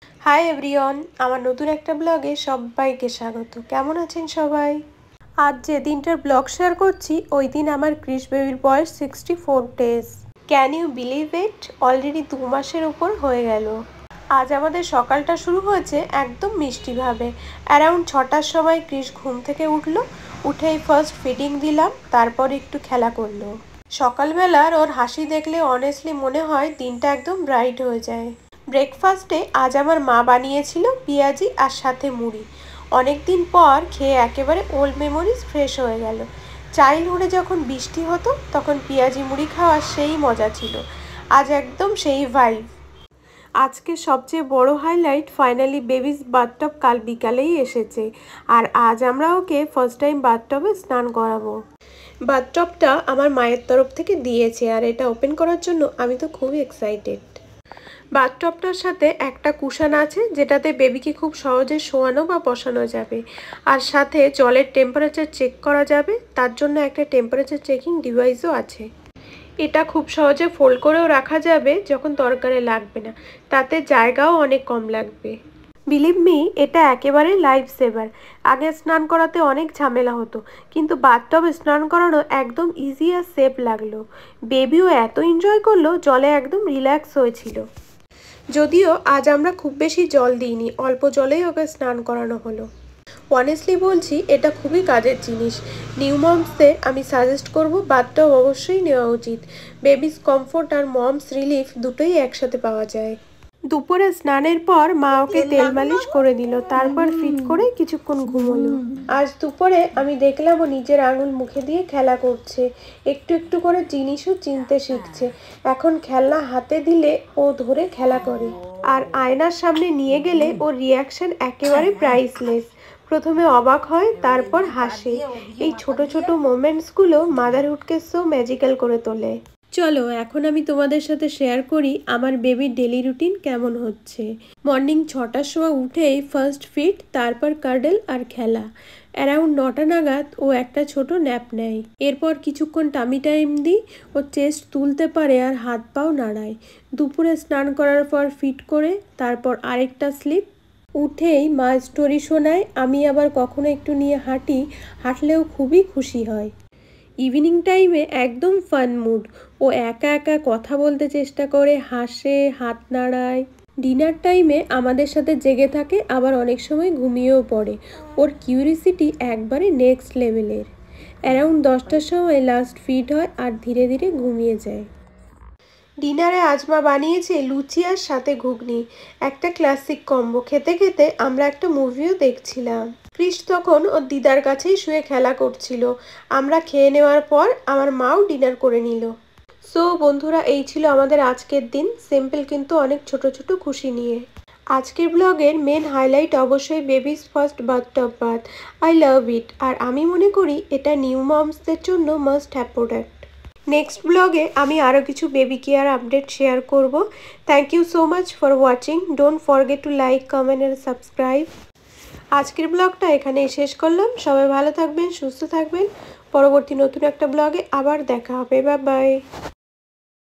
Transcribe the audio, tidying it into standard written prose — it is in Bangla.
হাই এভরিওয়ান, আমার নতুন একটা ব্লগে সবাইকে স্বাগত। কেমন আছেন সবাই? আজ যে দিনটার ব্লগ শেয়ার করছি ওই দিন আমার ক্রিশ বেবির বয়স 64 days. Can you believe it? Already 2 মাসের উপর হয়ে গেল। আজ আমাদের সকালটা শুরু হয়েছে একদম মিষ্টিভাবে। অ্যারাউন্ড 6টার সময় ক্রিশ ঘুম থেকে উঠলো। উঠেই ফার্স্ট ফিডিং দিলাম, তারপর একটু খেলা করলো। সকালবেলার ওর হাসি দেখলে অনেস্টলি মনে হয় দিনটা একদম ব্রাইট হয়ে যায়। ব্রেকফাস্টে আজ আমার মা বানিয়েছিল পেঁয়াজি আর সাথে মুড়ি। অনেক দিন পর খেয়ে একেবারে ওল্ড মেমোরিজ ফ্রেশ হয়ে গেল। চাইল্ডহুডে যখন বৃষ্টি হতো তখন পেঁয়াজি মুড়ি খাওয়ার সেই মজা ছিল। আজ একদম সেই ভাইব। আজকে সবচেয়ে বড় হাইলাইট, ফাইনালি বেবিস বাথটব কাল বিকালেই এসেছে। আর আজ আমরা ওকে ফার্স্ট টাইম বাথটবে স্নান করাবো। বাথটবটা আমার মায়ের তরফ থেকে দিয়েছে আর এটা ওপেন করার জন্য আমি তো খুবই এক্সাইটেড। বাথটবটার সাথে একটা কুশন আছে যেটাতে বেবিকে খুব সহজে শোয়ানো বা বসানো যাবে, আর সাথে জলের টেম্পারেচার চেক করা যাবে, তার জন্য একটা টেম্পারেচার চেকিং ডিভাইসও আছে। এটা খুব সহজে ফোল্ড করেও রাখা যাবে যখন দরকারে লাগবে না, তাতে জায়গাও অনেক কম লাগবে। বিলিভ মি, এটা একেবারে লাইফ সেভার। আগে স্নান করাতে অনেক ঝামেলা হতো, কিন্তু বাথটবে স্নান করানো একদম ইজি আর সেফ লাগলো। বেবিও এত এনজয় করলো, জলে একদম রিল্যাক্স হয়েছিল। যদিও আজ আমরা খুব বেশি জল দিইনি, অল্প জলেই ওকে স্নান করানো হলো। অনেস্টলি বলছি, এটা খুবই কাজের জিনিস। নিউ মমসদের আমি সাজেস্ট করব বাথটব অবশ্যই নেওয়া উচিত। বেবিস কমফোর্ট আর মমস রিলিফ দুটোই একসাথে পাওয়া যায়। দুপুরে স্নানের পর মা ওকে তেল মালিশ করে দিল, তারপর ফিট করে কিছুক্ষণ ঘুমোলো। আজ দুপুরে আমি দেখলাম ও নিজের আঙুল মুখে দিয়ে খেলা করছে, একটু একটু করে জিনিসও চিনতে শিখছে। এখন খেলনা হাতে দিলে ও ধরে খেলা করে, আর আয়নার সামনে নিয়ে গেলে ওর রিয়াকশন একেবারে প্রাইসলেস। প্রথমে অবাক হয়, তারপর হাসে। এই ছোট ছোট মোমেন্টসগুলো মাদারহুডকে সো ম্যাজিক্যাল করে তোলে। চলো এখন আমি তোমাদের সাথে শেয়ার করি আমার বেবির ডেলি রুটিন কেমন হচ্ছে। মর্নিং 6টার সময় উঠেই ফার্স্ট ফিড, তারপর কার্ডেল আর খেলা। অ্যারাউন্ড 9টা নাগাদ ও একটা ছোট ন্যাপ নেয়। এরপর কিছুক্ষণ টামি টাইম দিই, ও চেস্ট তুলতে পারে আর হাত পাও নাড়ায়। দুপুরে স্নান করার পর ফিট করে তারপর আরেকটা স্লিপ। উঠেই মা স্টোরি শোনায়, আমি আবার কখনো একটু নিয়ে হাঁটি, হাঁটলেও খুবই খুশি হয়। ইভিনিং টাইমে একদম ফান মুড, ও একা একা কথা বলতে চেষ্টা করে, হাসে, হাত নাড়ায়। ডিনার টাইমে আমাদের সাথে জেগে থাকে, আবার অনেক সময় ঘুমিয়েও পড়ে। ওর কিউরিসিটি একবারে নেক্সট লেভেলের। অ্যারাউন্ড 10টার সময় লাস্ট ফিড হয় আর ধীরে ধীরে ঘুমিয়ে যায়। ডিনারে আজ মা বানিয়েছে লুচি আর সাথে ঘুগনি, একটা ক্লাসিক কম্বো। খেতে খেতে আমরা একটা মুভিও দেখছিলাম। ক্রিশ তখন ওর দিদার কাছেই শুয়ে খেলা করছিল। আমরা খেয়ে নেওয়ার পর আমার মাও ডিনার করে নিল। সো বন্ধুরা, এই ছিল আমাদের আজকের দিন, সিম্পল কিন্তু অনেক ছোট ছোট খুশি নিয়ে। আজকের ব্লগের মেন হাইলাইট অবশ্যই baby's first bathtub bath. I love it, আর আমি মনে করি এটা নিউ মমসদের জন্য মাস্ট হ্যাভ প্রোডাক্ট। নেক্সট ব্লগে আমি আরও কিছু বেবি কেয়ার আপডেট শেয়ার করব। Thank you so much for watching. Don't forget to like, comment and subscribe. আজকের ব্লগটা এখানেই শেষ করলাম। সবাই ভালো থাকবেন, সুস্থ থাকবেন। পরবর্তী নতুন একটা ব্লগে আবার দেখা হবে। Bye bye.